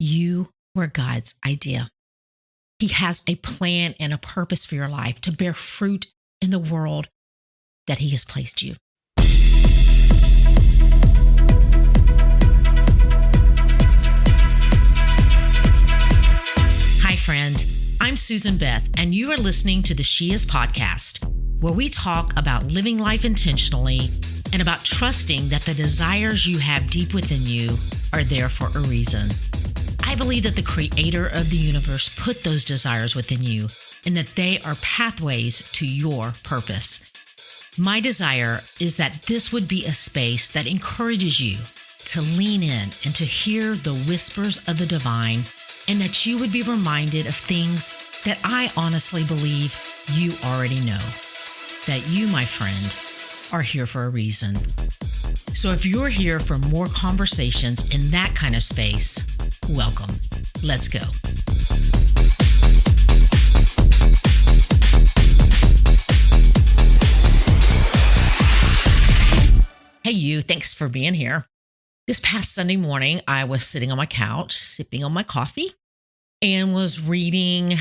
You were God's idea. He has a plan and a purpose for your life to bear fruit in the world that He has placed you. Hi, friend. I'm Susan Beth, and you are listening to the She Is podcast, where we talk about living life intentionally and about trusting that the desires you have deep within you are there for a reason. I believe that the Creator of the universe put those desires within you and that they are pathways to your purpose. My desire is that this would be a space that encourages you to lean in and to hear the whispers of the divine, and that you would be reminded of things that I honestly believe you already know. That you, my friend, are here for a reason. So if you're here for more conversations in that kind of space, welcome. Let's go. Hey, you. Thanks for being here. This past Sunday morning, I was sitting on my couch, sipping on my coffee, and was reading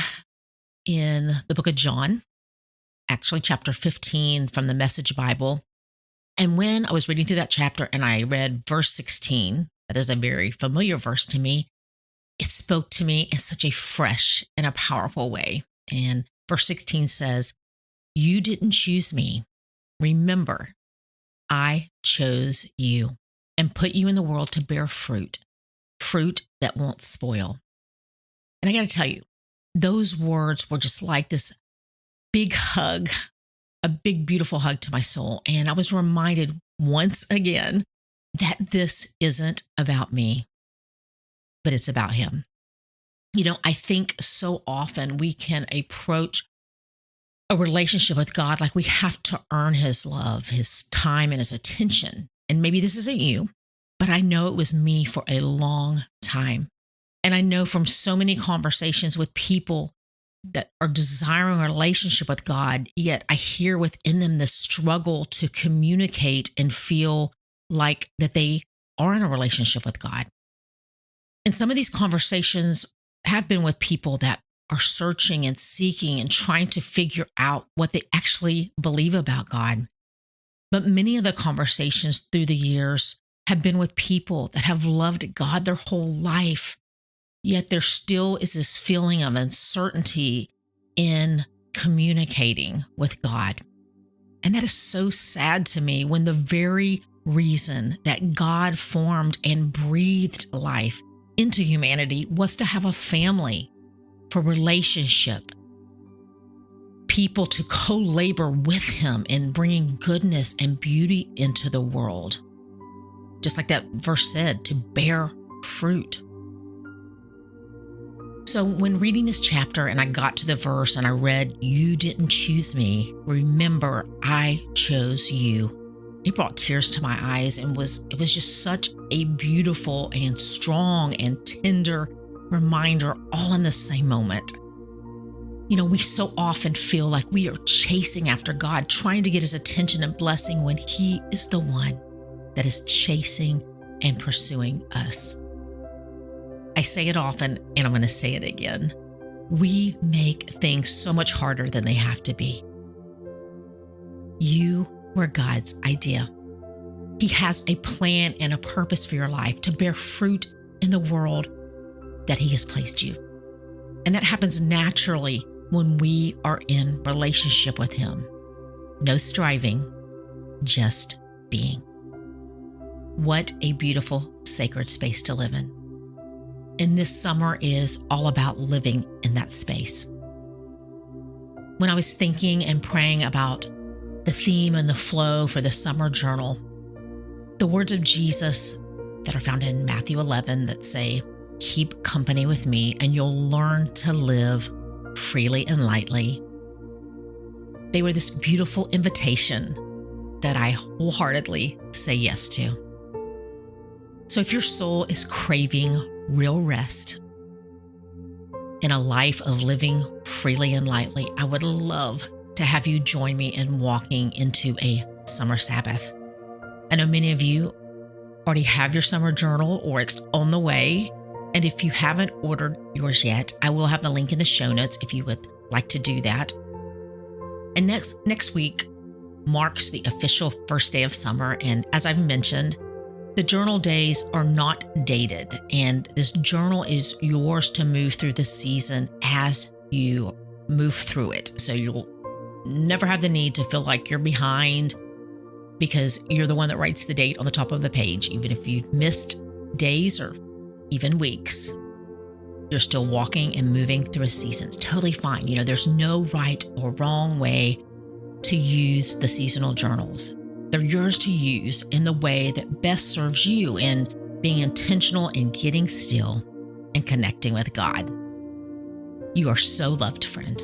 in the book of John, actually chapter 15 from the Message Bible. And when I was reading through that chapter and I read verse 16, that is a very familiar verse to me, it spoke to me in such a fresh and a powerful way. And verse 16 says, "You didn't choose me. Remember, I chose you and put you in the world to bear fruit that won't spoil." And I got to tell you, those words were just like this big hug, a big, beautiful hug to my soul. And I was reminded once again that this isn't about me, but it's about Him. You know, I think so often we can approach a relationship with God like we have to earn His love, His time, and His attention. And maybe this isn't you, but I know it was me for a long time. And I know from so many conversations with people that are desiring a relationship with God, yet I hear within them this struggle to communicate and feel like that they are in a relationship with God. And some of these conversations have been with people that are searching and seeking and trying to figure out what they actually believe about God. But many of the conversations through the years have been with people that have loved God their whole life, yet there still is this feeling of uncertainty in communicating with God. And that is so sad to me when the very reason that God formed and breathed life into humanity was to have a family, for relationship, people to co-labor with Him in bringing goodness and beauty into the world. Just like that verse said, to bear fruit. So when reading this chapter and I got to the verse and I read, "You didn't choose me. Remember, I chose you." It brought tears to my eyes and it was just such a beautiful and strong and tender reminder all in the same moment. You know, we so often feel like we are chasing after God, trying to get His attention and blessing when He is the one that is chasing and pursuing us. I say it often, and I'm going to say it again. We make things so much harder than they have to be. You were God's idea. He has a plan and a purpose for your life to bear fruit in the world that He has placed you. And that happens naturally when we are in relationship with Him. No striving, just being. What a beautiful, sacred space to live in. And this summer is all about living in that space. When I was thinking and praying about the theme and the flow for the summer journal, the words of Jesus that are found in Matthew 11 that say, "Keep company with me and you'll learn to live freely and lightly." They were this beautiful invitation that I wholeheartedly say yes to. So if your soul is craving real rest in a life of living freely and lightly, I would love to have you join me in walking into a summer Sabbath. I know many of you already have your summer journal or it's on the way. And if you haven't ordered yours yet, I will have the link in the show notes if you would like to do that. And next week marks the official first day of summer. And as I've mentioned, the journal days are not dated. And this journal is yours to move through the season as you move through it. So you'll never have the need to feel like you're behind because you're the one that writes the date on the top of the page. Even if you've missed days or even weeks, you're still walking and moving through a season. It's totally fine. There's no right or wrong way to use the seasonal journals. They're yours to use in the way that best serves you in being intentional in getting still and connecting with God. You are so loved, friend,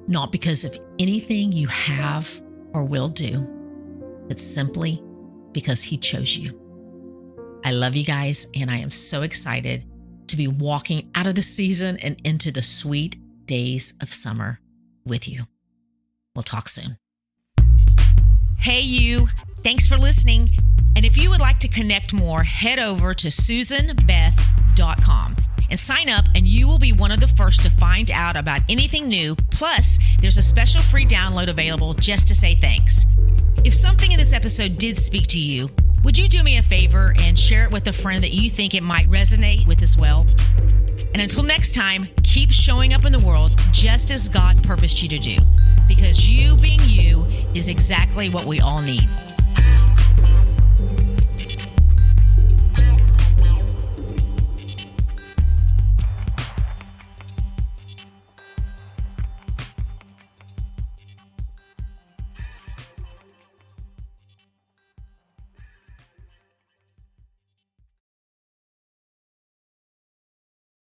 not because of anything you have or will do, but simply because He chose you. I love you guys, and I am so excited to be walking out of the season and into the sweet days of summer with you. We'll talk soon. Hey, you. Thanks for listening. And if you would like to connect more, head over to SusanBeth.com and sign up, and you will be one of the first to find out about anything new. Plus, there's a special free download available just to say thanks. If something in this episode did speak to you, would you do me a favor and share it with a friend that you think it might resonate with as well? And until next time, keep showing up in the world just as God purposed you to do, because you being you is exactly what we all need.